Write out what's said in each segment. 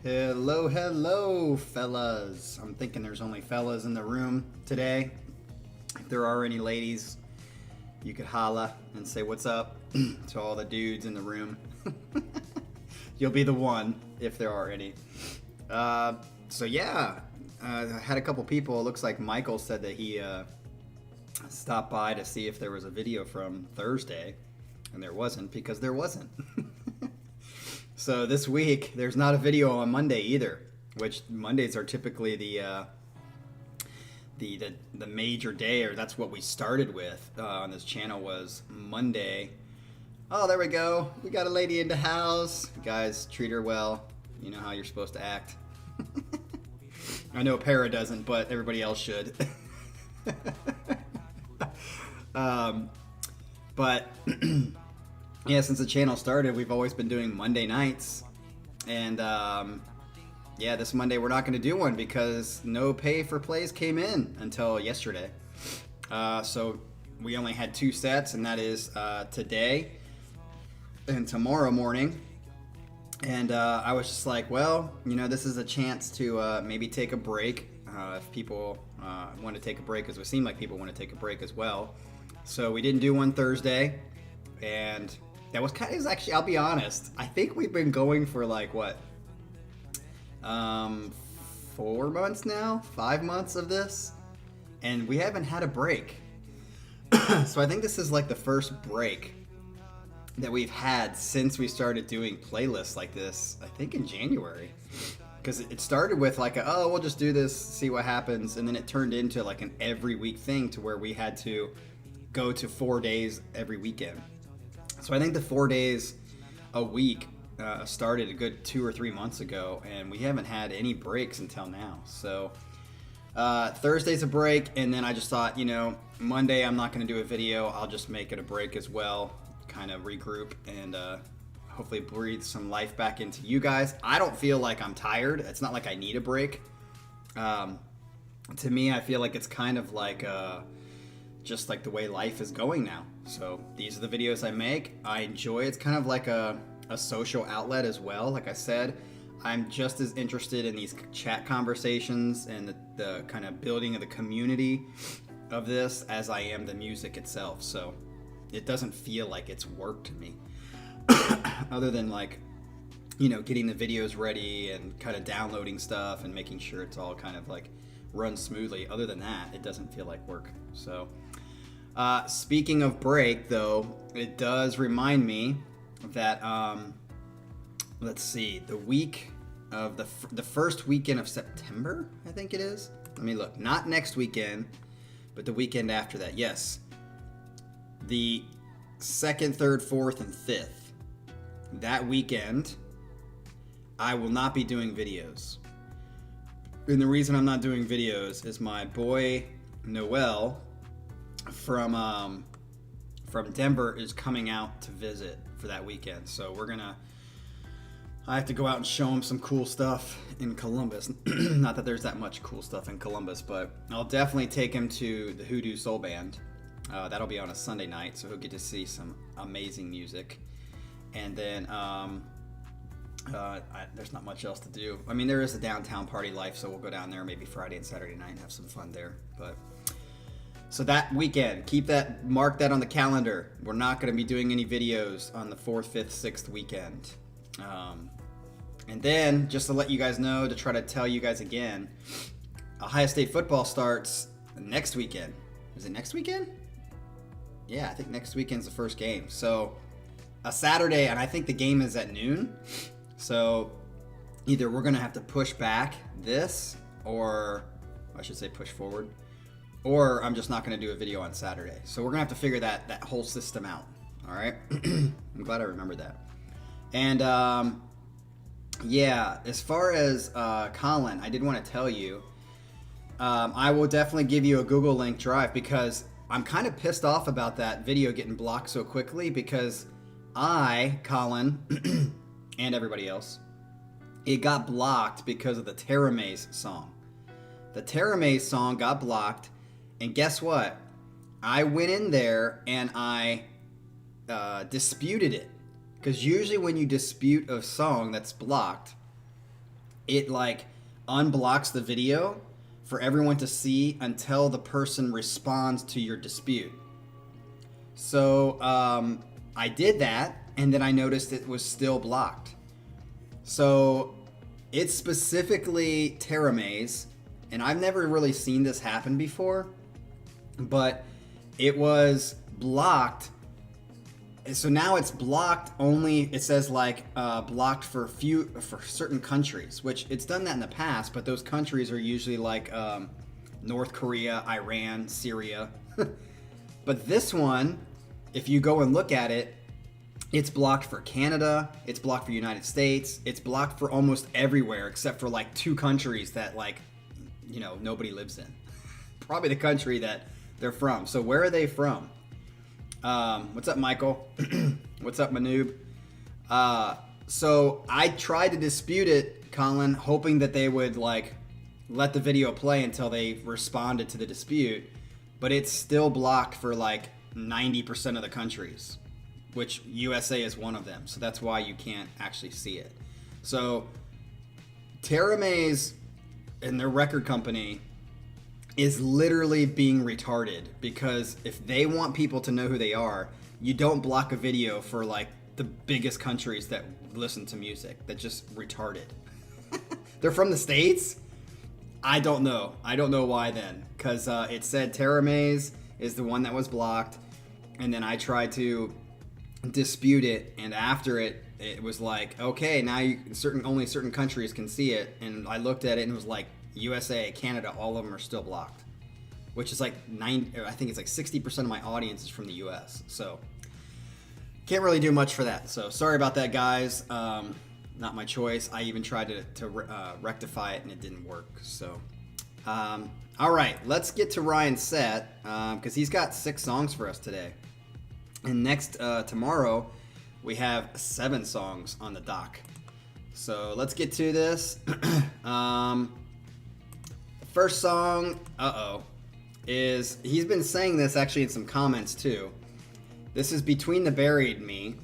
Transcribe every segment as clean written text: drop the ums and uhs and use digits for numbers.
Hello, hello, fellas. I'm thinking there's only fellas in the room today. If there are any ladies, you could holla and say what's up to all the dudes in the room. You'll be the one if there are any. I had a couple people. It looks like Michael said that he stopped by to see if there was a video from Thursday, and there wasn't because there wasn't. So this week there's not a video on Monday either, which Mondays are typically the major day, or that's what we started with on this channel was Monday. Oh, there we go. We got a lady in the house. Guys, treat her well. You know how you're supposed to act. I know Para doesn't, but everybody else should. But yeah, since the channel started, we've always been doing Monday nights. And this Monday we're not going to do one because no pay for plays came in until yesterday. So we only had 2 sets, and that is today and tomorrow morning. And I was just like, well, you know, this is a chance to maybe take a break if people want to take a break, because it seemed like people want to take a break as well. So we didn't do one Thursday, and that was actually, I'll be honest, I think we've been going for like, what, 4 months now? 5 months of this? And we haven't had a break. So I think this is like the first break that we've had since we started doing playlists like this, I think in January. Because it started with like, we'll just do this, see what happens. And then it turned into like an every week thing to where we had to go to 4 days every weekend. So I think the 4 days a week started a good 2 or 3 months ago, and we haven't had any breaks until now. So Thursday's a break, and then I just thought, you know, Monday I'm not going to do a video. I'll just make it a break as well, kind of regroup and hopefully breathe some life back into you guys. I don't feel like I'm tired. It's not like I need a break. To me, I feel like it's kind of like just like the way life is going now. So these are the videos I make. I enjoy it. It's kind of like a social outlet as well. Like I said, I'm just as interested in these chat conversations and the kind of building of the community of this as I am the music itself. So it doesn't feel like it's work to me. Other than like, you know, getting the videos ready and kind of downloading stuff and making sure it's all kind of like runs smoothly. Other than that, it doesn't feel like work. So speaking of break, though, it does remind me that let's see, the week of the first weekend of September, I think it is. Let me look. Not next weekend, but the weekend after that. Yes, the 2nd, 3rd, 4th, and 5th. That weekend, I will not be doing videos. And the reason I'm not doing videos is my boy Noel from Denver is coming out to visit for that weekend. So I have to go out and show him some cool stuff in Columbus. Not that there's that much cool stuff in Columbus, but I'll definitely take him to the Hoodoo Soul Band. That'll be on a Sunday night, so he'll get to see some amazing music. And then there's not much else to do. I mean, there is a downtown party life, so we'll go down there maybe Friday and Saturday night and have some fun there. But so that weekend, mark that on the calendar. We're not going to be doing any videos on the 4th, 5th, 6th weekend. And then, just to let you guys know, to try to tell you guys again, Ohio State football starts next weekend. Is it next weekend? Yeah, I think next weekend's the first game. So a Saturday, and I think the game is at noon. So either we're going to have to push back this, or I should say push forward, or I'm just not going to do a video on Saturday. So we're going to have to figure that whole system out. All right. I'm glad I remembered that. And as far as Colin, I did want to tell you, I will definitely give you a Google link drive, because I'm kind of pissed off about that video getting blocked so quickly, because Colin, and everybody else, it got blocked because of the Terra Maze song. The Terra Maze song got blocked, and guess what? I went in there and I disputed it. Because usually when you dispute a song that's blocked, it like unblocks the video for everyone to see until the person responds to your dispute. So I did that, and then I noticed it was still blocked. So it's specifically Teramaze, and I've never really seen this happen before, but it was blocked. So now it's blocked only, it says like blocked for certain countries, which it's done that in the past, but those countries are usually like North Korea, Iran, Syria. But this one, if you go and look at it, it's blocked for Canada, it's blocked for United States, it's blocked for almost everywhere except for like 2 countries that like, you know, nobody lives in. Probably the country that they're from. So where are they from? What's up, Michael? What's up, Manoob? So I tried to dispute it, Colin, hoping that they would like let the video play until they responded to the dispute, but it's still blocked for like 90% of the countries, which USA is one of them. So that's why you can't actually see it. So Teramaze and their record company is literally being retarded, because if they want people to know who they are, you don't block a video for like the biggest countries that listen to music. That's just retarded. They're from the States? I don't know. I don't know why then, because it said Teramaze is the one that was blocked, and then I tried to dispute it, and after it was like, okay, now only certain countries can see it, and I looked at it and it was like USA, Canada, all of them are still blocked, which is like I think it's like 60% of my audience is from the US. So can't really do much for that. So sorry about that, guys. Not my choice. I even tried to rectify it and it didn't work. So all right, let's get to Ryan's set, because he's got 6 songs for us today, and next tomorrow we have 7 songs on the dock. So let's get to this. First song, is, he's been saying this actually in some comments too. This is BetweenBuriedMe,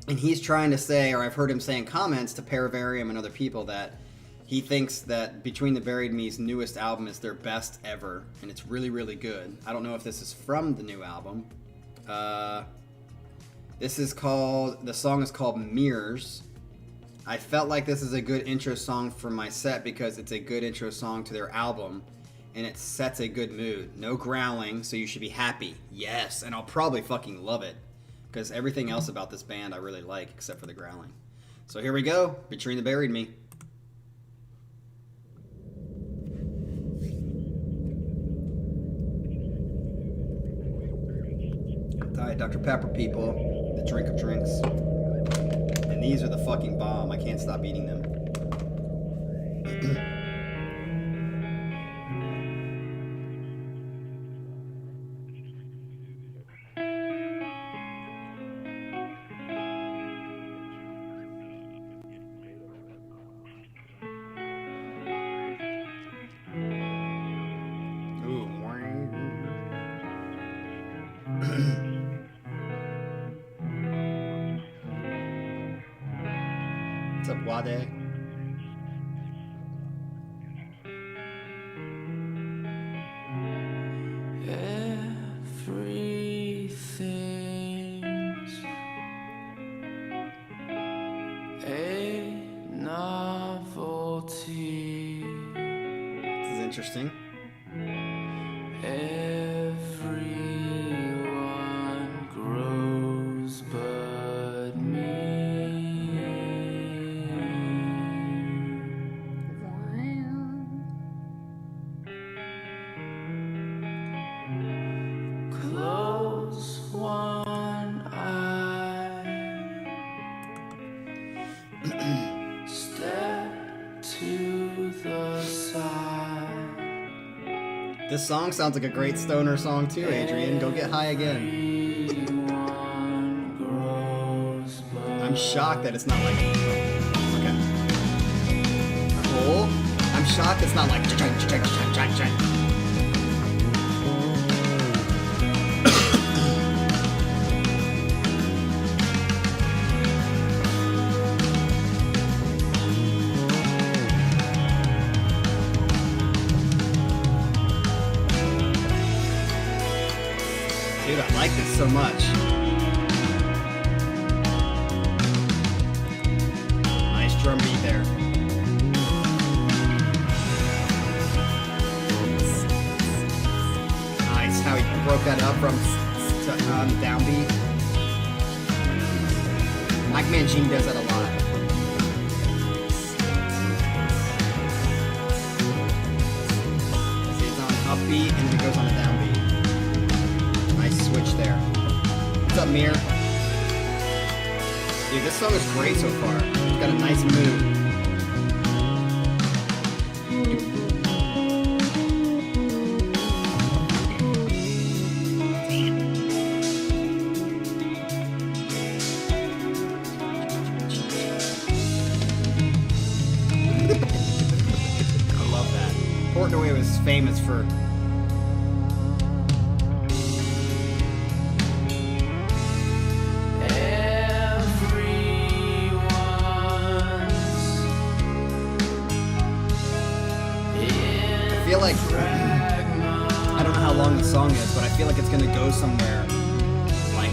and he's trying to say, or I've heard him say in comments to Paravarium and other people, that he thinks that BetweenBuriedMe's newest album is their best ever, and it's really, really good. I don't know if this is from the new album. The song is called Mirrors. I felt like this is a good intro song for my set because it's a good intro song to their album, and it sets a good mood. No growling, so you should be happy. Yes, and I'll probably fucking love it, because everything else about this band I really like except for the growling. So here we go, BetweenBuriedMe. Diet Dr. Pepper, people. The drink of drinks. And these are the fucking bomb. I can't stop eating them. What's up, Wade? Everything's a novelty. This is interesting. Everyone grows but me. Close one eye. Step to the side. This song sounds like a great stoner song too, Adrian. Go get high again. I'm shocked that it's not like... Okay. Cool. I'm shocked it's not like... like this so much. Nice drum beat there. Nice how he broke that up from the downbeat. Mike Mangini does that a lot. See, it's on upbeat and then it goes on a downbeat. Nice switch there. What's up, Mir? Dude, this song is great so far. It's got a nice mood. Portnoy was famous for I feel like I don't know how long the song is, but I feel like it's gonna go somewhere like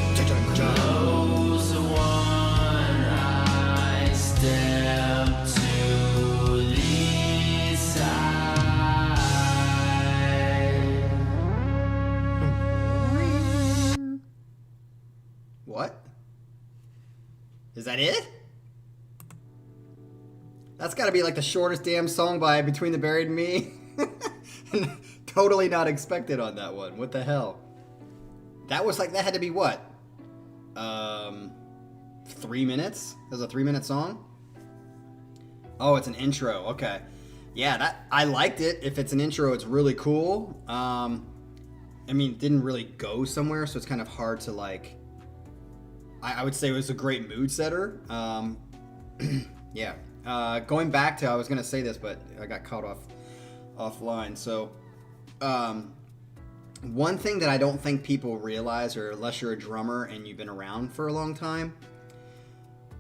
Goes the one I step to the side. What? Is that it? That's gotta be like the shortest damn song by Between the Buried and Me. Totally not expected on that one. What the hell? That was like, that had to be what? 3 minutes? That was a 3-minute song? Oh, it's an intro. Okay. Yeah, that I liked it. If it's an intro, it's really cool. I mean, it didn't really go somewhere, so it's kind of hard to like... I would say it was a great mood setter. Yeah. Going back to, I was going to say this, but I got caught offline. So, one thing that I don't think people realize, or unless you're a drummer and you've been around for a long time,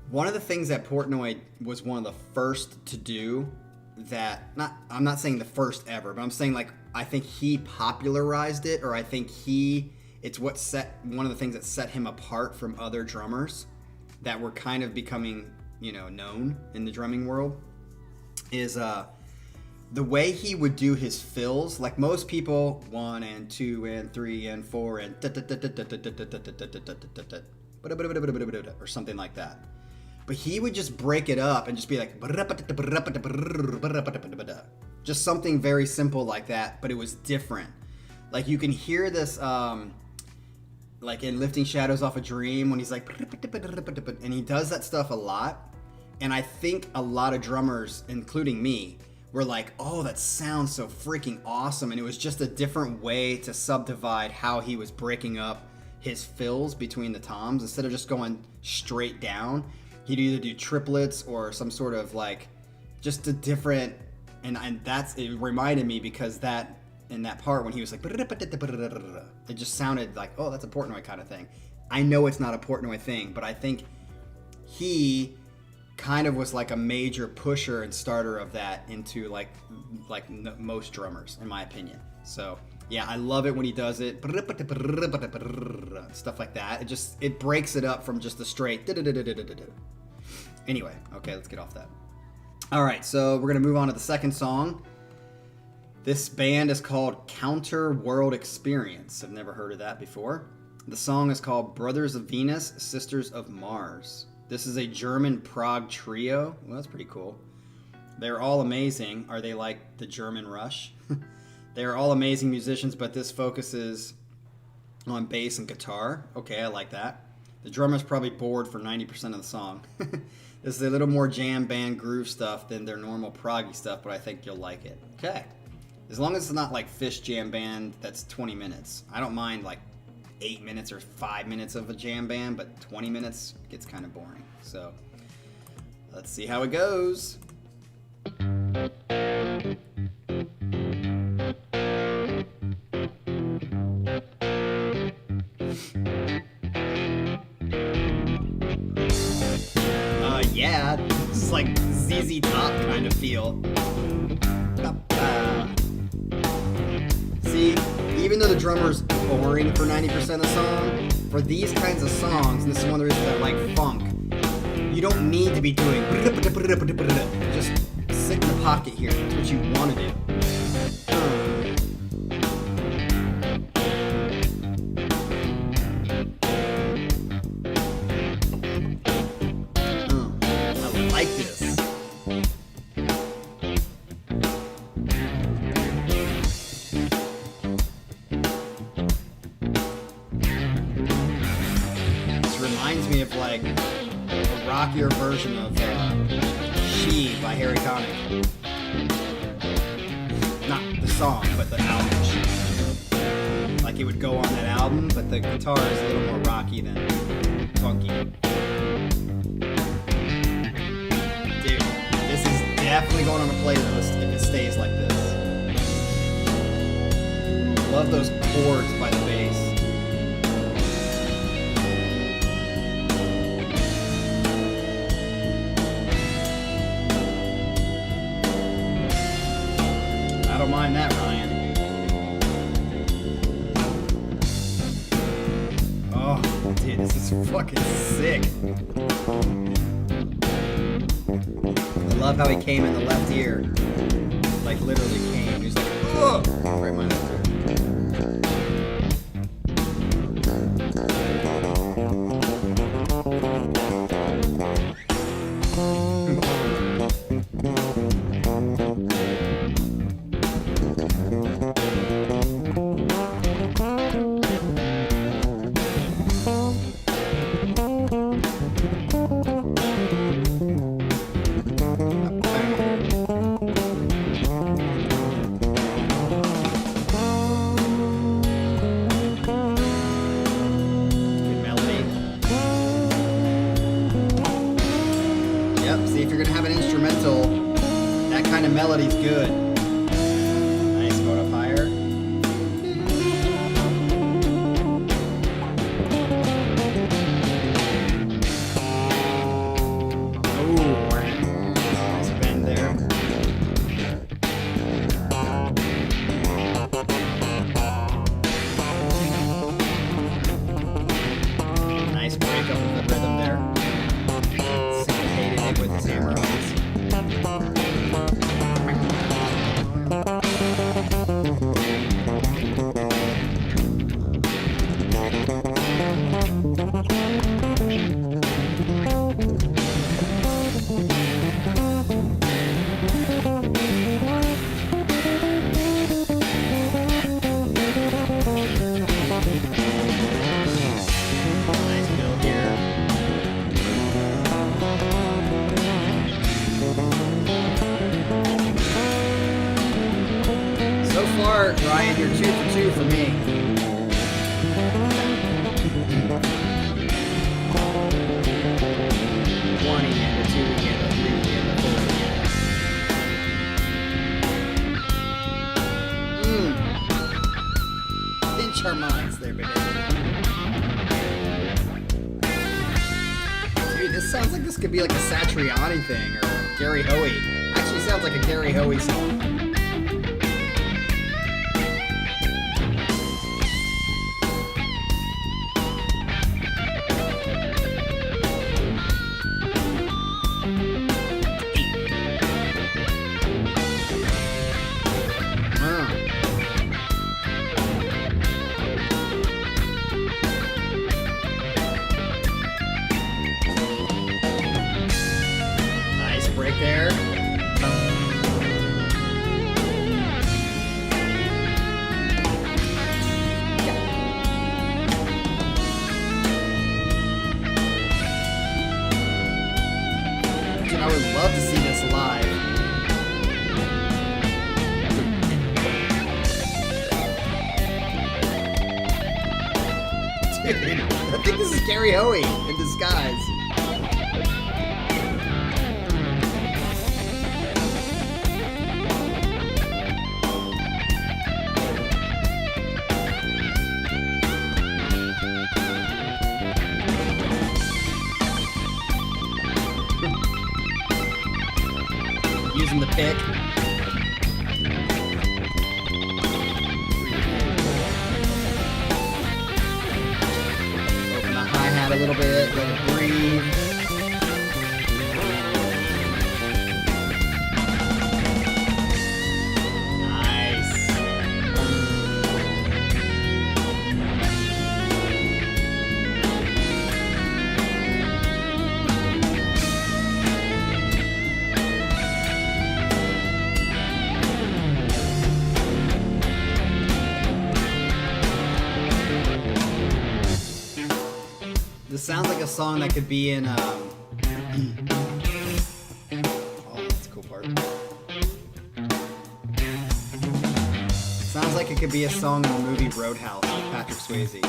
one of the things that Portnoy was one of the first to do that, I'm not saying the first ever, but I'm saying like, I think he popularized it, or I think it's what one of the things that set him apart from other drummers that were kind of becoming, known in the drumming world, is the way he would do his fills. Like most people, 1 and 2 and 3 and 4 and or something like that. But he would just break it up and just be like just something very simple like that, but it was different. Like you can hear this like in Lifting Shadows Off a Dream when he's like, and he does that stuff a lot. And I think a lot of drummers, including me, were like, oh, that sounds so freaking awesome. And it was just a different way to subdivide how he was breaking up his fills between the toms. Instead of just going straight down, he'd either do triplets or some sort of like, just a different, and it reminded me because that, in that part when he was like, it just sounded like, oh, that's a Portnoy kind of thing. I know it's not a Portnoy thing, but I think he kind of was like a major pusher and starter of that into like most drummers, in my opinion. So yeah, I love it when he does it, stuff like that. It breaks it up from just the straight. Anyway, okay, let's get off that. All right, so we're gonna move on to the second song. This band is called Counter World Experience. I've never heard of that before. The song is called Brothers of Venus, Sisters of Mars. This is a German prog trio. Well, that's pretty cool. They're all amazing. Are they like the German Rush? They're all amazing musicians, but this focuses on bass and guitar. Okay, I like that. The drummer's probably bored for 90% of the song. This is a little more jam band groove stuff than their normal proggy stuff, but I think you'll like it. Okay. As long as it's not like Fish Jam Band that's 20 minutes. I don't mind like 8 minutes or 5 minutes of a jam band, but 20 minutes gets kind of boring. So let's see how it goes. Yeah, this is like ZZ Top kind of feel. See, even though the drummer's boring for 90% of the song, for these kinds of songs, and this is one of the reasons I like funk, you don't need to be doing just sit in the pocket here. That's what you want to do. I like this. Reminds me of like a rockier version of She by Harry Connick. Not the song, but the album She. Like it would go on that album, but the guitar is a little more rocky than funky. Dude, this is definitely going on a playlist if it stays like this. Love those chords by the bass. I don't mind that, Ryan. Oh, dude, this is fucking sick. I love how he came in the left ear. Like, literally came. He was like, ugh! Right in my left ear. See, if you're gonna have an instrumental, that kind of melody's good. Nice, going up higher. Ooh, nice bend there. Nice break up of the rhythm there. With his hammer ons. Nice build here. So far, Ryan, you're 2 for 2 for me. One again, or 2 again, or 3 again, or 4 again. Pinch harmonics there, baby. Dude, this sounds like this could be like a Satriani thing, or Gary Hoey. Actually sounds like a Gary Hoey song. Nice break there. Dude, I would love to see this live. Dude, I think this is Gary Hoey in disguise. Using the pick. a little bit, let it breathe. This sounds like a song that could be in, oh, that's a cool part. Sounds like it could be a song in the movie Roadhouse with Patrick Swayze.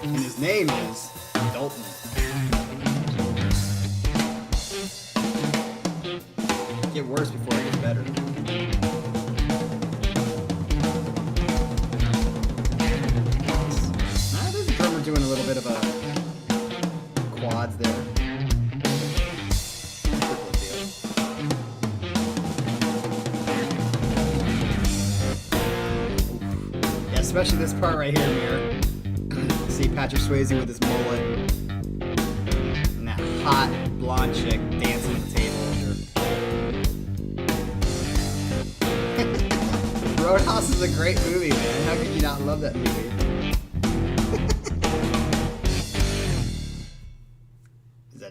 And his name is Dalton. Get worse before it gets better. Doing a little bit of a quads there. Yeah, especially this part right here, Mirror. See Patrick Swayze with his mullet and that hot blonde chick dancing at the table. Roadhouse is a great movie, man. How could you not love that movie?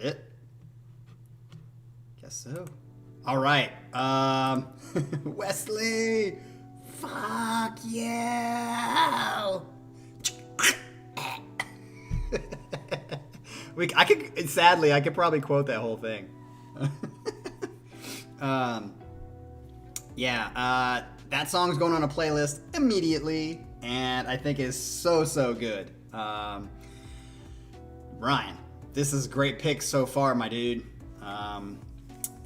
It? Guess so. All right. Wesley. Fuck yeah. I could probably quote that whole thing. That song's going on a playlist immediately, and I think is so good. Ryan. This is a great pick so far, my dude.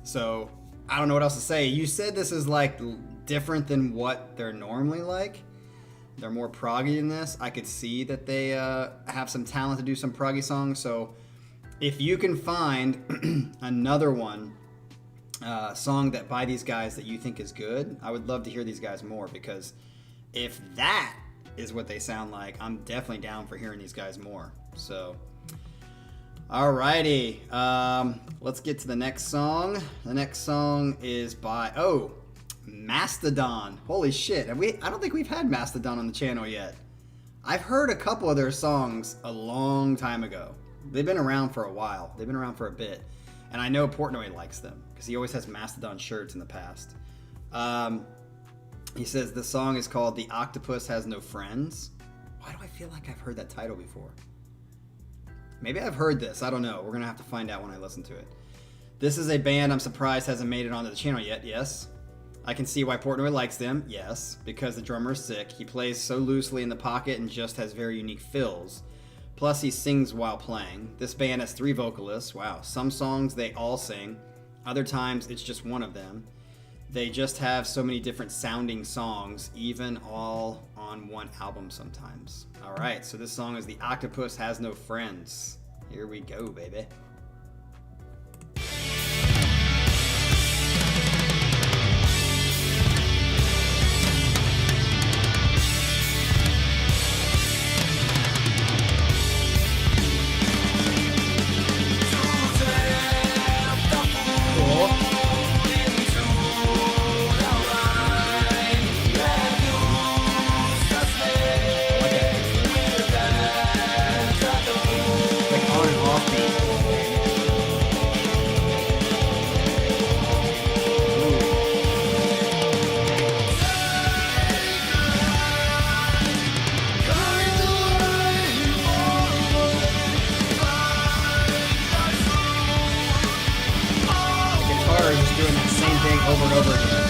So I don't know what else to say. You said this is like different than what they're normally like. They're more proggy than this. I could see that they have some talent to do some proggy songs. So if you can find another song that by these guys that you think is good, I would love to hear these guys more, because if that is what they sound like, I'm definitely down for hearing these guys more. So alrighty, let's get to the next song. The next song is by, Mastodon. Holy shit, I don't think we've had Mastodon on the channel yet. I've heard a couple of their songs a long time ago. They've been around for a while. They've been around for a bit. And I know Portnoy likes them, because he always has Mastodon shirts in the past. He says the song is called The Octopus Has No Friends. Why do I feel like I've heard that title before? Maybe I've heard this. I don't know. We're going to have to find out when I listen to it. This is a band I'm surprised hasn't made it onto the channel yet. Yes. I can see why Portnoy likes them. Yes. Because the drummer is sick. He plays so loosely in the pocket and just has very unique fills. Plus, he sings while playing. This band has 3 vocalists. Wow. Some songs they all sing. Other times it's just one of them. They just have so many different sounding songs, even all on one album sometimes. All right, so this song is The Octopus Has No Friends. Here we go, baby. Over and over again.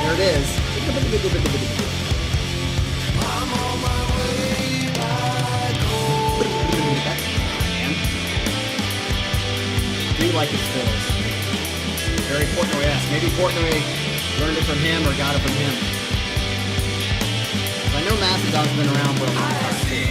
There it is. I'm on my way back home. Do you like his fills? Very Portnoy-esque. Maybe Portnoy learned it from him or got it from him. I know Mastodon's been around for a long time too.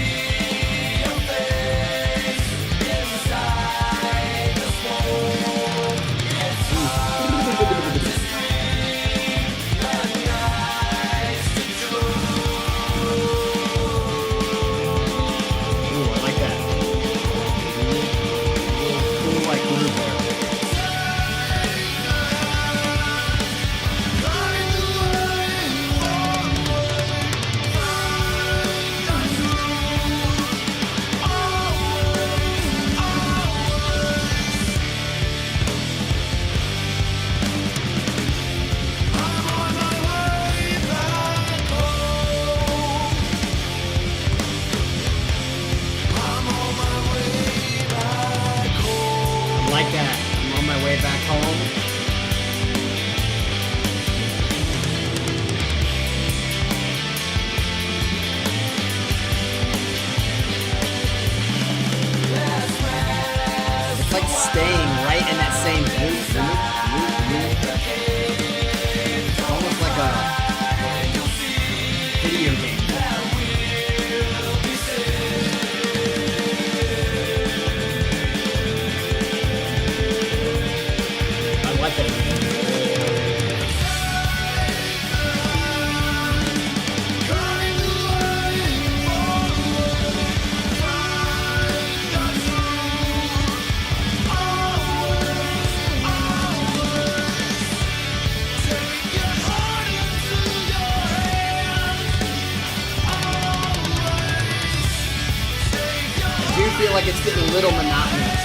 feel like it's getting a little monotonous.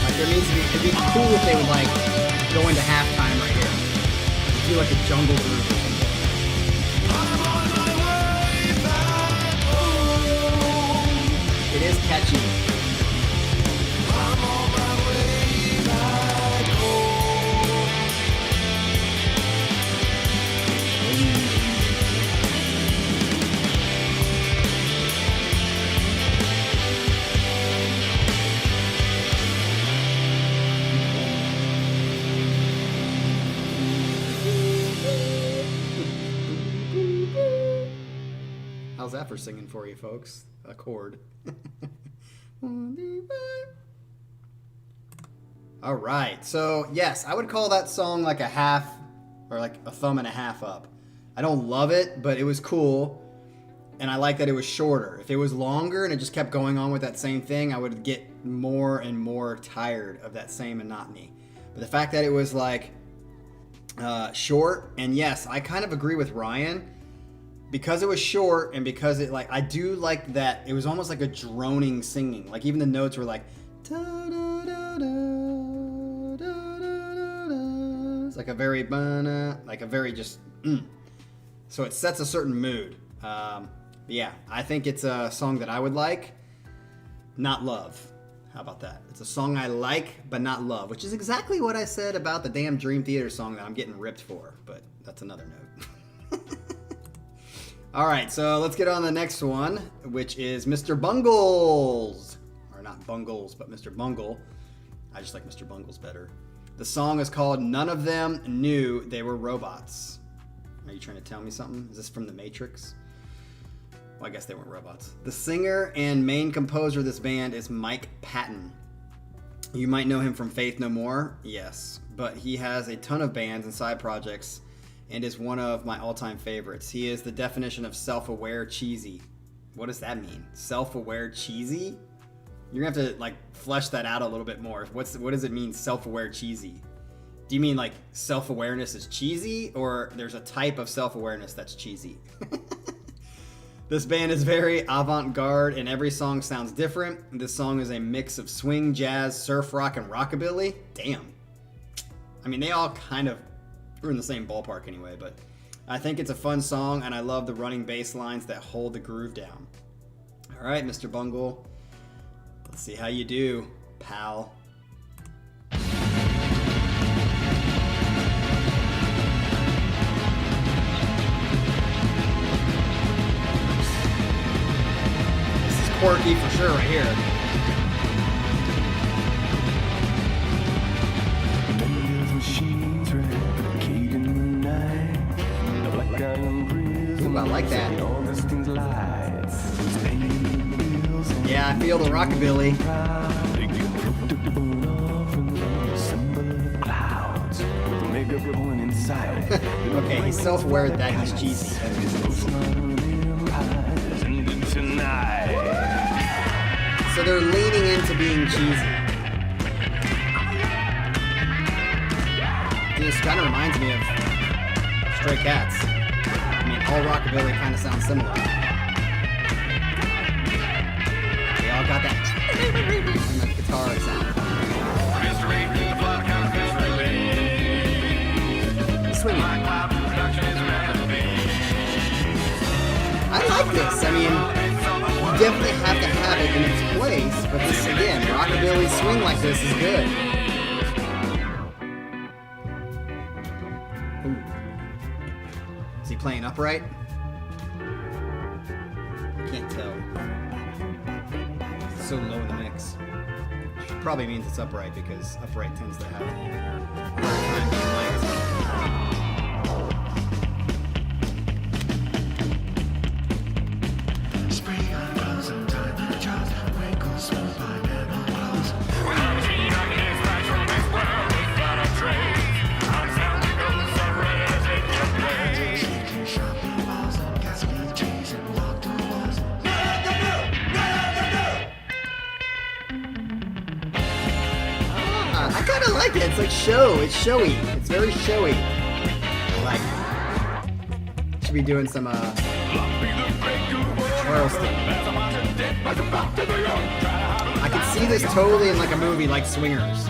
Like there needs to be, it'd be cool if they would like go into halftime right here. Do like a jungle groove or something. It is catchy. How's that for singing for you, folks? A chord. All right. So, yes, I would call that song like a half or like a thumb and a half up. I don't love it, but it was cool. And I like that it was shorter. If it was longer and it just kept going on with that same thing, I would get more and more tired of that same monotony. But the fact that it was like short, and yes, I kind of agree with Ryan. Because it was short and because it like I do like that it was almost like a droning singing. Like even the notes were like it's like a very just so it sets a certain mood. Yeah, I think it's a song that I would like, not love. How about that? It's a song I like but not love, which is exactly what I said about the damn Dream Theater song that I'm getting ripped for, but that's another note. All right, so let's get on to the next one, which is Mr. Bungles. Or not Bungles, but Mr. Bungle. I just like Mr. Bungles better. The song is called None of Them Knew They Were Robots. Are you trying to tell me something? Is this from The Matrix? Well, I guess they weren't robots. The singer and main composer of this band is Mike Patton. You might know him from Faith No More, yes. But he has a ton of bands and side projects and is one of my all-time favorites. He is the definition of self-aware cheesy. What does that mean? Self-aware cheesy? You're gonna have to like flesh that out a little bit more. What does it mean, self-aware cheesy? Do you mean like self-awareness is cheesy, or there's a type of self-awareness that's cheesy? This band is very avant-garde and every song sounds different. This song is a mix of swing, jazz, surf rock, and rockabilly. Damn. I mean, they all kind of we're in the same ballpark anyway, but I think it's a fun song, and I love the running bass lines that hold the groove down. All right, Mr. Bungle, let's see how you do, pal. This is quirky for sure right here. Ooh, I like that. Yeah, I feel the rockabilly. Okay, he's self-aware that he's cheesy. So they're leaning into being cheesy. This kind of reminds me of Stray Cats. I mean, all rockabilly kind of sounds similar. They all got that guitar sound. Swinging. I like this. I mean, you definitely have to have it in its place, but this, again, rockabilly swing like this is good. Is he playing upright? I can't tell. It's so low in the mix. Which probably means it's upright because upright tends to have a hard time being light. I kind of like it. It's like show. It's showy. It's very showy. I like it. Should be doing some Charleston. could see this totally in like a movie like Swingers.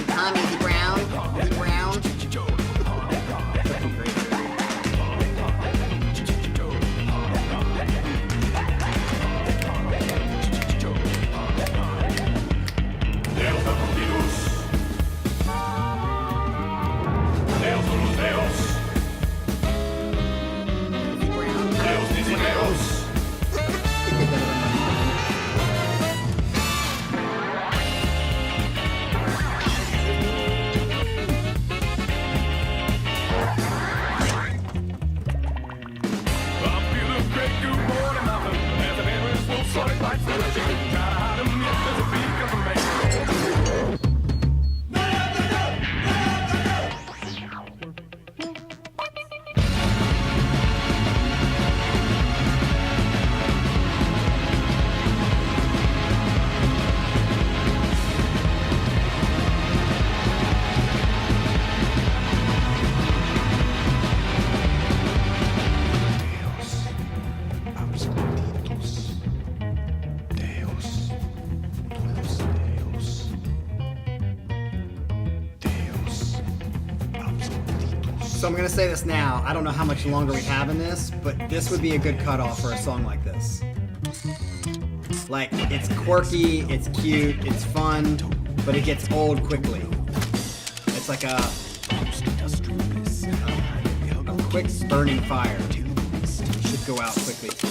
Tom, is he brown? Is he brown? So I'm gonna say this now. I don't know how much longer we have in this, but this would be a good cutoff for a song like this. Like, it's quirky, it's cute, it's fun, but it gets old quickly. It's like a quick burning fire. Should go out quickly too.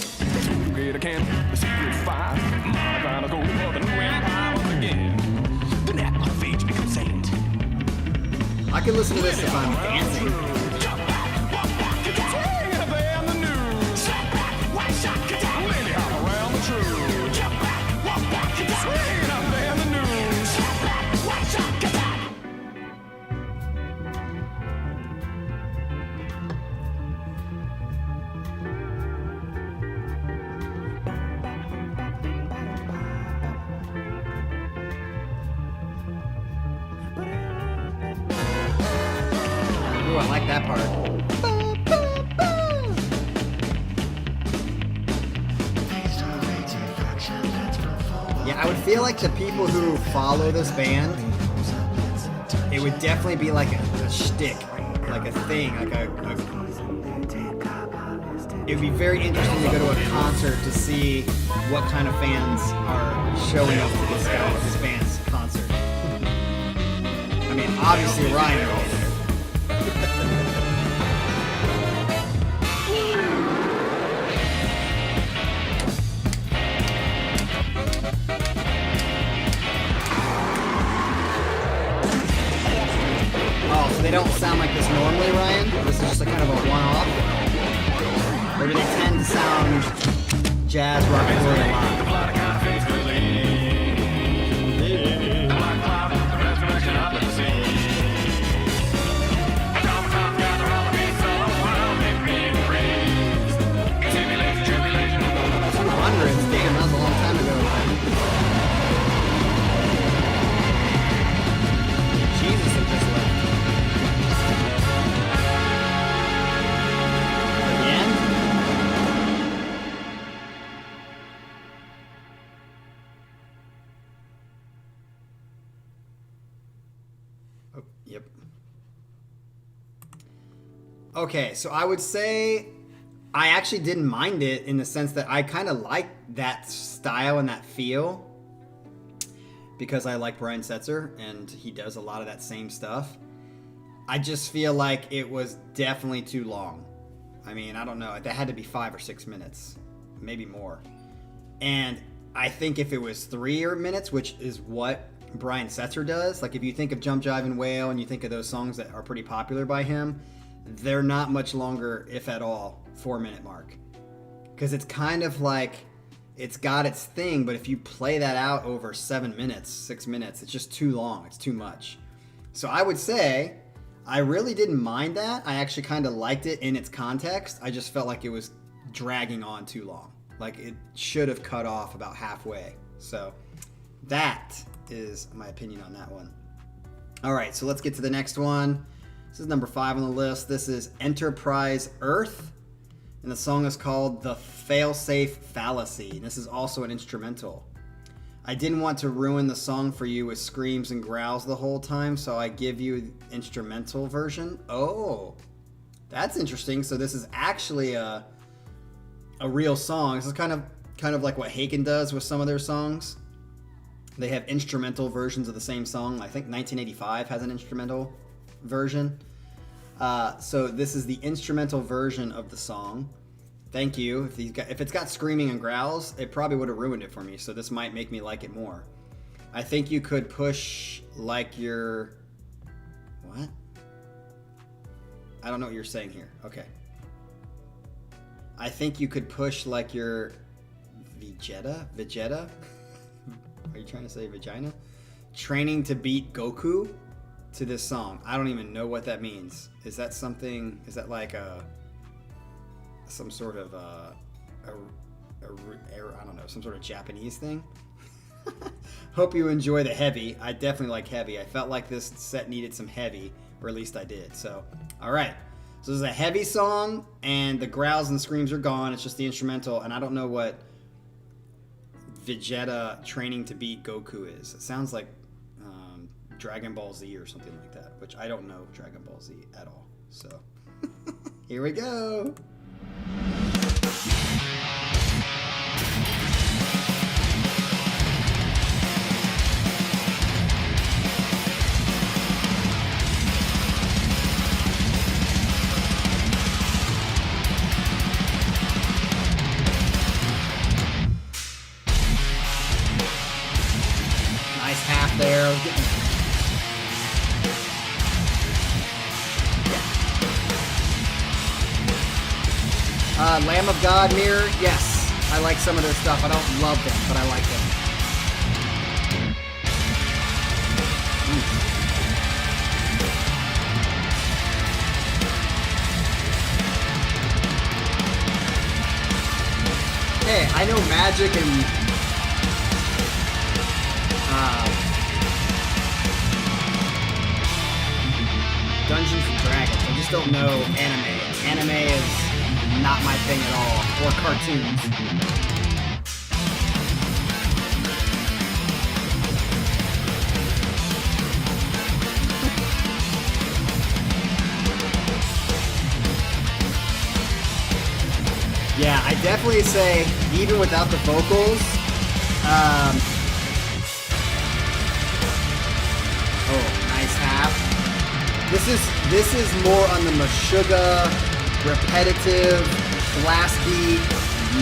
I can listen to this if I'm dancing. Ooh, I like that part. Yeah, I would feel like the people who follow this band, it would definitely be like a shtick, like a thing, like it would be very interesting to go to a concert to see what kind of fans are showing up to this band's concert. I mean, obviously Ryan will be there. Oh, so they don't sound like this normally, Ryan? This is just a kind of a one-off? Or do they tend to sound jazz rock a lot? Damn, that was a long time ago. Jesus, it just left. At the end? Oh, yep. Okay, so I would say I actually didn't mind it in the sense that I kind of like that style and that feel because I like Brian Setzer and he does a lot of that same stuff. I just feel like it was definitely too long. I mean, I don't know. That had to be 5 or 6 minutes, maybe more. And I think if it was 3 minutes, which is what Brian Setzer does, like if you think of Jump, Jive, and Wail and you think of those songs that are pretty popular by him, they're not much longer, if at all, 4-minute mark. Because it's kind of like, it's got its thing, but if you play that out over 7 minutes, 6 minutes, it's just too long. It's too much. So I would say, I really didn't mind that. I actually kind of liked it in its context. I just felt like it was dragging on too long. Like it should have cut off about halfway. So that is my opinion on that one. All right, so let's get to the next one. This is number 5 on the list. This is Enterprise Earth And the song is called The Failsafe Fallacy. And this is also an instrumental. I didn't want to ruin the song for you with screams and growls the whole time, so I give you instrumental version. Oh, that's interesting. So this is actually a real song. This is kind of like what Haken does with some of their songs. They have instrumental versions of the same song. I think 1985 has an instrumental version. So this is the instrumental version of the song. Thank you. If it's got screaming and growls, it probably would have ruined it for me. So this might make me like it more. I think you could push like your... What? I don't know what you're saying here. Okay. I think you could push like your Vegeta? Are you trying to say vagina? Training to beat Goku to this song. I don't even know what that means. Is that something? Is that like some sort of I don't know, some sort of Japanese thing? Hope you enjoy the heavy. I definitely like heavy. I felt like this set needed some heavy, or at least I did. So, all right. So this is a heavy song, and the growls and screams are gone. It's just the instrumental, and I don't know what Vegeta training to beat Goku is. It sounds like Dragon Ball Z or something like that, which I don't know Dragon Ball Z at all. So here we go. Nice half there. Lamb of God Mirror, yes. I like some of their stuff. I don't love them, but I like them. Hey, I know Magic and Dungeons and Dragons. I just don't know anime. Anime is not my thing at all, or cartoons. Yeah, I definitely say, even without the vocals, oh, nice half. This is more on the Meshuggah, repetitive, blast beat,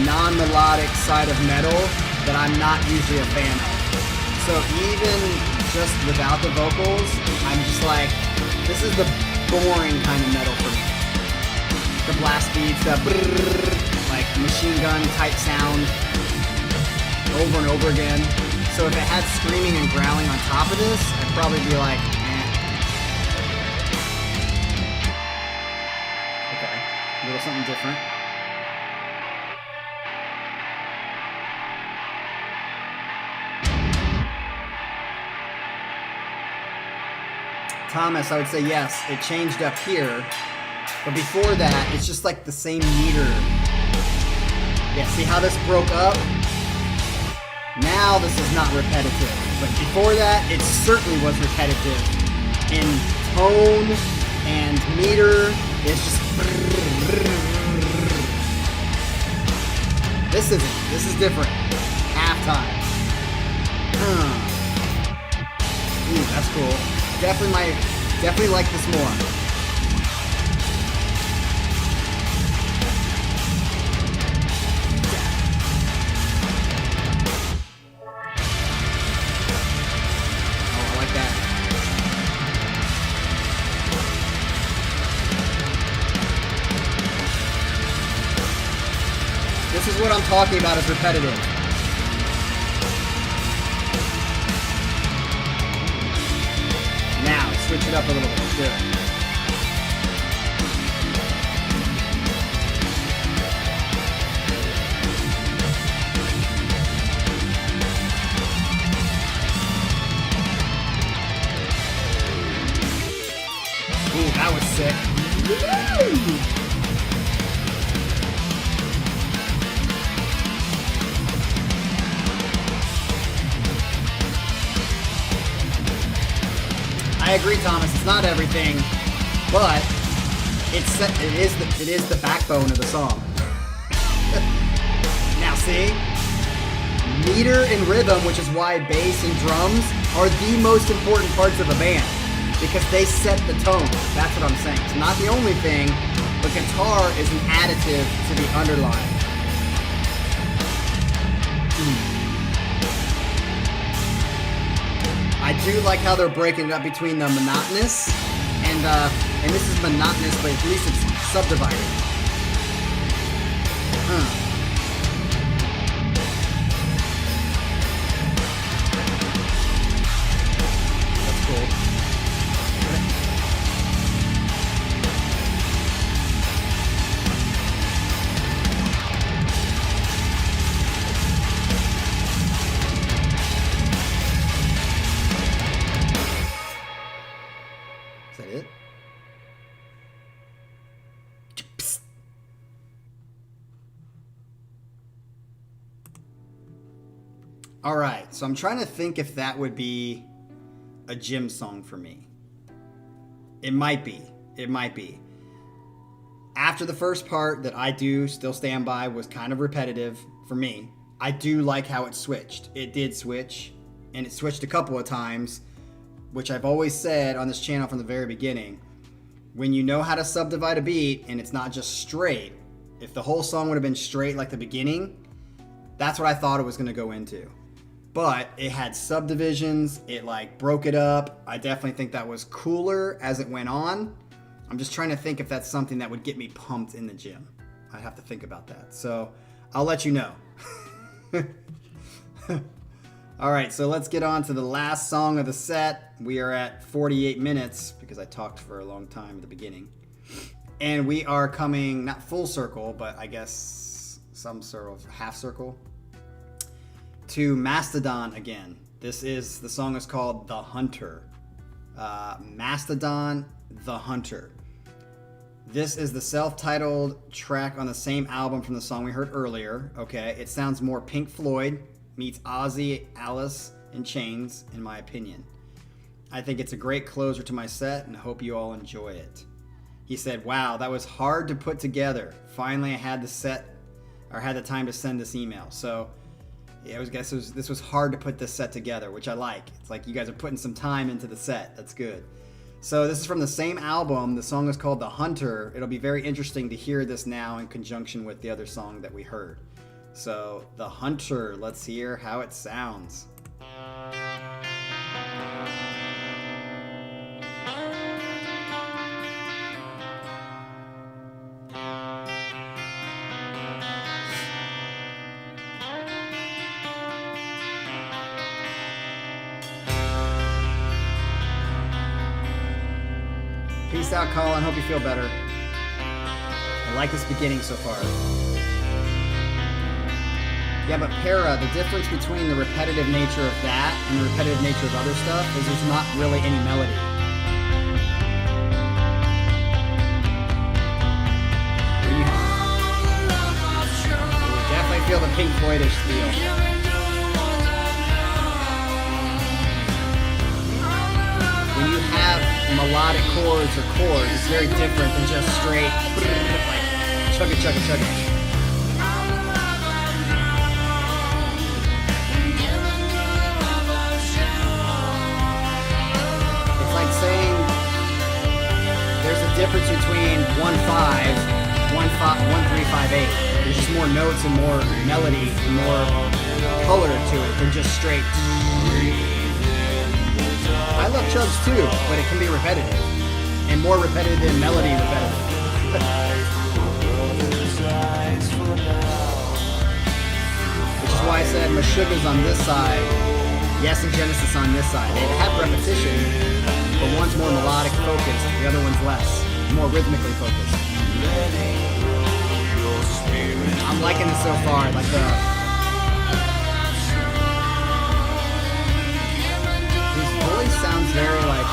non-melodic side of metal that I'm not usually a fan of. So even just without the vocals, I'm just like, this is the boring kind of metal for me. The blast beats, the brrrr, like machine gun type sound over and over again. So if it had screaming and growling on top of this, I'd probably be like, a little something different. Thomas, I would say yes, it changed up here. But before that, it's just like the same meter. Yeah, see how this broke up? Now this is not repetitive. But before that, it certainly was repetitive. In tone and meter, it's just... This isn't. This is different. Halftime. Ooh, that's cool. Definitely like this more. Oh, I like that. This is what I'm talking about as repetitive. Now, switch it up a little bit. Good. Ooh, that was sick. Woo! I agree, Thomas. It's not everything, but it is the backbone of the song. Now, see, meter and rhythm, which is why bass and drums are the most important parts of a band because they set the tone. That's what I'm saying. It's not the only thing, but guitar is an additive to the underlying. I do like how they're breaking it up between the monotonous and this is monotonous, but at least it's subdivided. That's cool. Is that it? All right, so I'm trying to think if that would be a gym song for me. It might be. It might be. After the first part that I do still stand by was kind of repetitive for me, I do like how it switched. It did switch, and it switched a couple of times, which I've always said on this channel from the very beginning. When you know how to subdivide a beat and it's not just straight, if the whole song would have been straight like the beginning, that's what I thought it was going to go into. But it had subdivisions, it like broke it up. I definitely think that was cooler as it went on. I'm just trying to think if that's something that would get me pumped in the gym. I'd have to think about that. So I'll let you know. All right, so let's get on to the last song of the set. We are at 48 minutes because I talked for a long time at the beginning. And we are coming, not full circle, but I guess some sort of half circle, to Mastodon again. The song is called The Hunter. Mastodon, The Hunter. This is the self-titled track on the same album from the song we heard earlier. Okay, it sounds more Pink Floyd meets Ozzy, Alice in Chains, in my opinion. I think it's a great closer to my set and hope you all enjoy it. He said, wow, that was hard to put together. Finally, I had the time to send this email. So yeah, this was hard to put this set together, which I like. It's like you guys are putting some time into the set. That's good. So this is from the same album. The song is called The Hunter. It'll be very interesting to hear this now in conjunction with the other song that we heard. So The Hunter, let's hear how it sounds. Peace out, Colin. Hope you feel better. I like this beginning so far. Yeah, but Para, the difference between the repetitive nature of that and the repetitive nature of other stuff is there's not really any melody. You definitely feel the Pink Floyd-ish feel. When you have melodic chords or chords, it's very different than just straight, like, chugga, chugga, chugga. It's like saying there's a difference between 1-5, 1-3-5-8. There's just more notes and more melody and more color to it than just straight. I love chugs too, but it can be repetitive. And more repetitive than melody repetitive. Which is why I said Meshuggah's on this side, Yes and Genesis on this side. They have repetition, but one's more melodic focused, the other one's less, more rhythmically focused. I'm liking this so far, like his voice sounds very like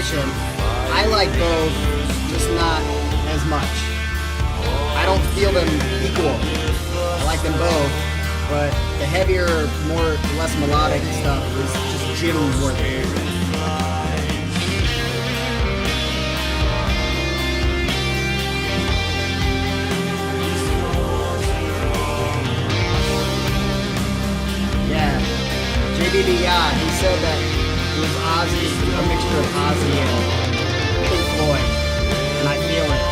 definition, I like both, just not as much. I don't feel them equal. I like them both, but the heavier, less melodic stuff is just gym worthy. Yeah, JBB, yeah, he said that it was Ozzy, a mixture of Ozzy and Pink Floyd, and I feel it.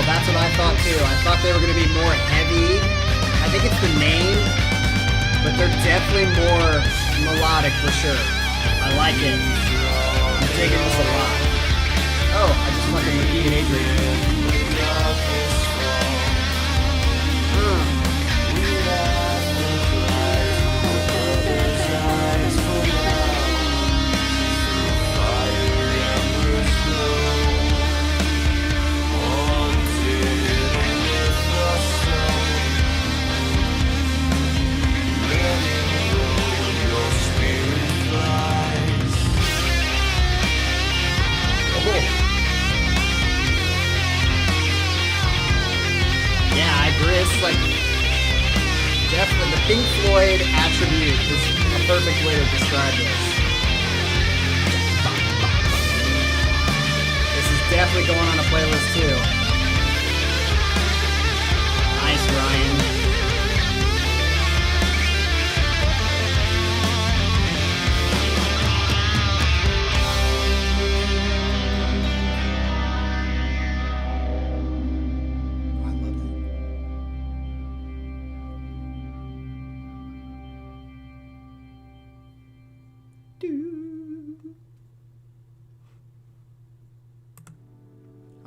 That's what I thought too. I thought they were going to be more heavy. I think it's the name, but they're definitely more melodic for sure. I like it. I'm digging this a lot. Oh, I just fucking repeated Adrian. Like, definitely the Pink Floyd attribute is a perfect way to describe this. This is definitely going on a playlist too. Nice, Ryan.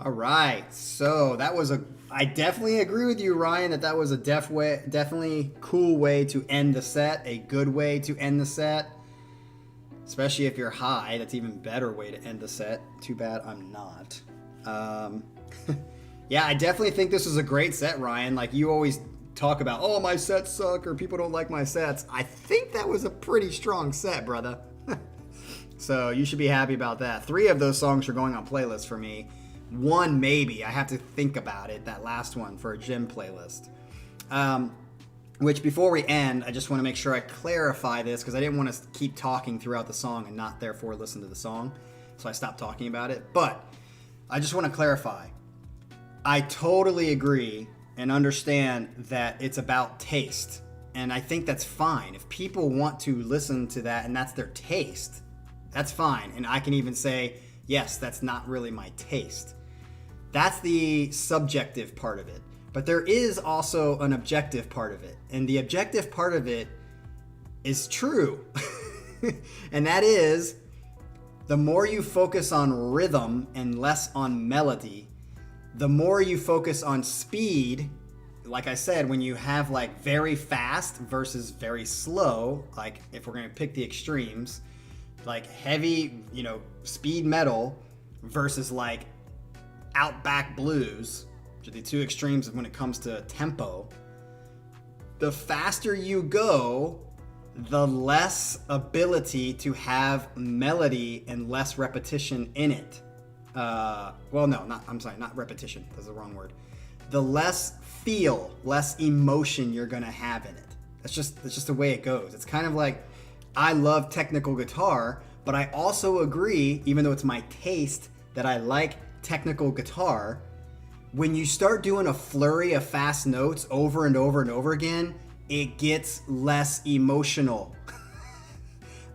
All right, so that was I definitely agree with you, Ryan, that was a definitely cool way to end the set, a good way to end the set, especially if you're high. That's even better way to end the set. Too bad I'm not. Yeah, I definitely think this was a great set, Ryan. Like, you always talk about, oh, my sets suck or people don't like my sets. I think that was a pretty strong set, brother. So you should be happy about that. 3 of those songs are going on playlists for me. 1 maybe. I have to think about it, that last one, for a gym playlist. Which, before we end, I just want to make sure I clarify this, because I didn't want to keep talking throughout the song and not therefore listen to the song. So I stopped talking about it. But I just want to clarify. I totally agree and understand that it's about taste. And I think that's fine. If people want to listen to that and that's their taste, that's fine. And I can even say, yes, that's not really my taste. That's the subjective part of it. But there is also an objective part of it. And the objective part of it is true. And that is, the more you focus on rhythm and less on melody, the more you focus on speed, like I said, when you have like very fast versus very slow, like if we're going to pick the extremes, like heavy, speed metal versus like outback blues, which are the 2 extremes when it comes to tempo. The faster you go, the less ability to have melody and less repetition in it. Not repetition. That's the wrong word. The less less emotion you're gonna have in it. That's just the way it goes. It's kind of like, I love technical guitar, but I also agree, even though it's my taste, that I like technical guitar. When you start doing a flurry of fast notes over and over and over again, it gets less emotional.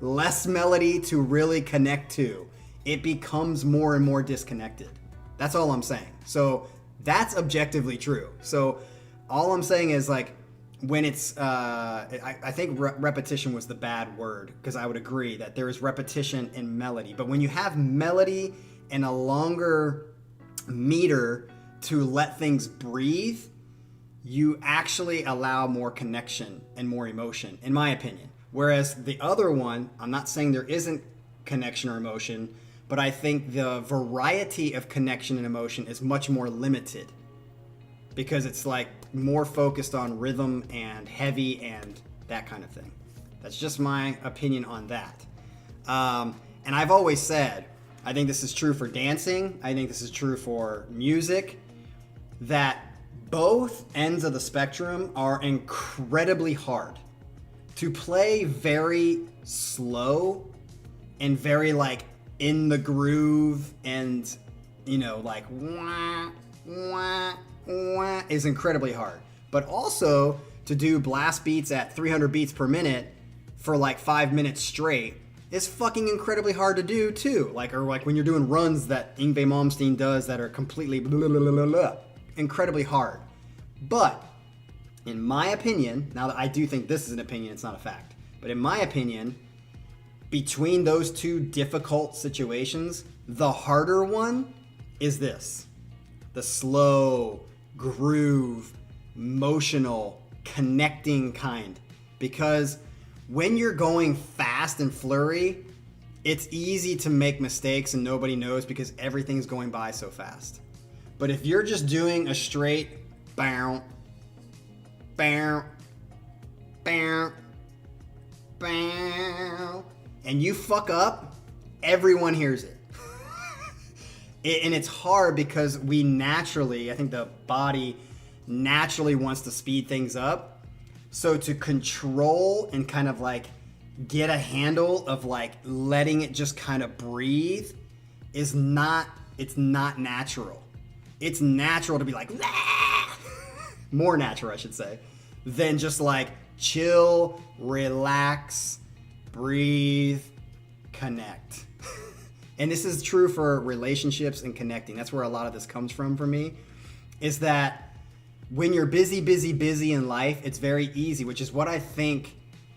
less melody to really connect to, it becomes more and more disconnected. That's all I'm saying. So that's objectively true. So all I'm saying is like when it's, I think repetition was the bad word, because I would agree that there is repetition in melody. But when you have melody and a longer meter to let things breathe, you actually allow more connection and more emotion, in my opinion. Whereas the other one, I'm not saying there isn't connection or emotion, but I think the variety of connection and emotion is much more limited because it's like more focused on rhythm and heavy and that kind of thing. That's just my opinion on that. And I've always said, I think this is true for dancing, I think this is true for music, that both ends of the spectrum are incredibly hard. To play very slow and very like in the groove and, you know, like wah, wah, wah, is incredibly hard. But also to do blast beats at 300 beats per minute for like 5 minutes straight is fucking incredibly hard to do too. Like, or like when you're doing runs that Yngwie Malmsteen does that are completely blah, blah, blah, blah, blah, incredibly hard. But in my opinion, now that I do think this is an opinion, it's not a fact, but in my opinion, between those two difficult situations, the harder one is this. The slow, groove, emotional, connecting kind. Because when you're going fast and flurry, it's easy to make mistakes and nobody knows because everything's going by so fast. But if you're just doing a straight bow, bow, bow, bow, and you fuck up, everyone hears it. And it's hard because we naturally, I think the body naturally wants to speed things up. So to control and kind of like get a handle of like letting it just kind of breathe it's not natural. It's natural to be like, more natural, I should say, than just like chill, relax, breathe, connect. And this is true for relationships and connecting. That's where a lot of this comes from for me, is that when you're busy in life, it's very easy, which is what I think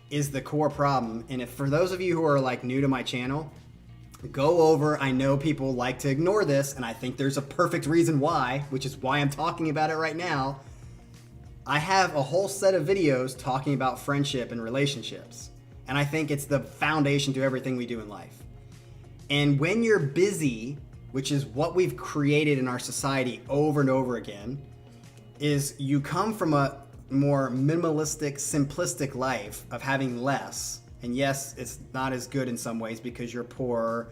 is the core problem. And if for those of you who are like new to my channel, go over, I know people like to ignore this, and I think there's a perfect reason why, which is why I'm talking about it right now. I have a whole set of videos talking about friendship and relationships. And I think it's the foundation to everything we do in life. And when you're busy, which is what we've created in our society over and over again, is you come from a more minimalistic, simplistic life of having less. And yes, it's not as good in some ways because you're poor,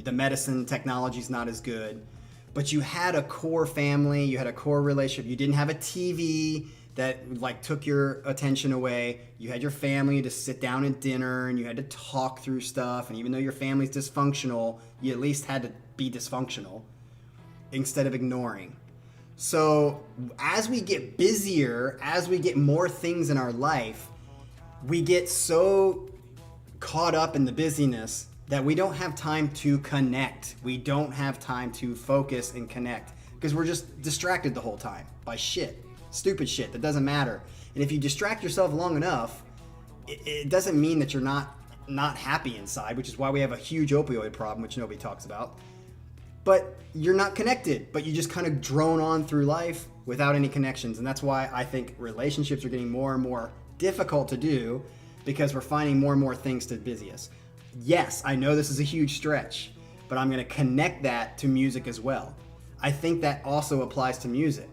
the medicine technology is not as good, but you had a core family, you had a core relationship, you didn't have a TV that like took your attention away. You had your family to sit down at dinner and you had to talk through stuff. And even though your family's dysfunctional, you at least had to be dysfunctional instead of ignoring. So as we get busier, as we get more things in our life, we get so caught up in the busyness that we don't have time to connect. We don't have time to focus and connect because we're just distracted the whole time by shit. Stupid shit that doesn't matter. And if you distract yourself long enough, it doesn't mean that you're not happy inside, which is why we have a huge opioid problem, which nobody talks about. But you're not connected, but you just kind of drone on through life without any connections. And that's why I think relationships are getting more and more difficult to do because we're finding more and more things to busy us. Yes, I know this is a huge stretch, but I'm going to connect that to music as well. I think that also applies to music.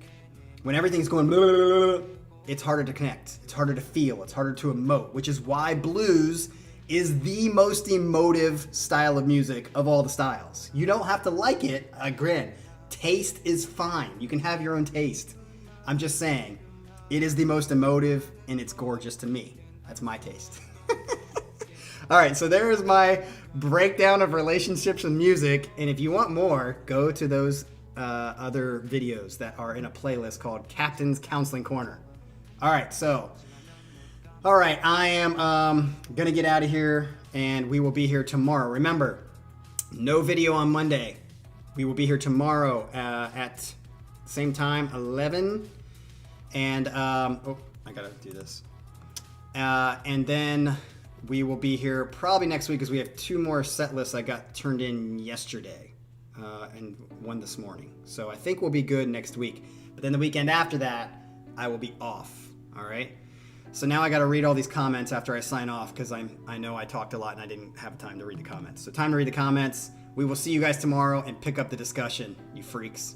When everything's going blah, blah, blah, blah, it's harder to connect. It's harder to feel. It's harder to emote, which is why blues is the most emotive style of music of all the styles. You don't have to like it. Again, taste is fine. You can have your own taste. I'm just saying, it is the most emotive and it's gorgeous to me. That's my taste. All right, so there is my breakdown of relationships and music. And if you want more, go to those other videos that are in a playlist called Captain's Counseling Corner. All right, so All right, I am gonna get out of here, and we will be here tomorrow. Remember, no video on Monday. We will be here tomorrow at same time, 11. And oh, I gotta do this. And then we will be here probably next week because we have 2 more set lists I got turned in yesterday, and 1 this morning. So I think we'll be good next week. But then the weekend after that, I will be off. All right. So now I got to read all these comments after I sign off because I know I talked a lot and I didn't have time to read the comments. So time to read the comments. We will see you guys tomorrow and pick up the discussion, you freaks.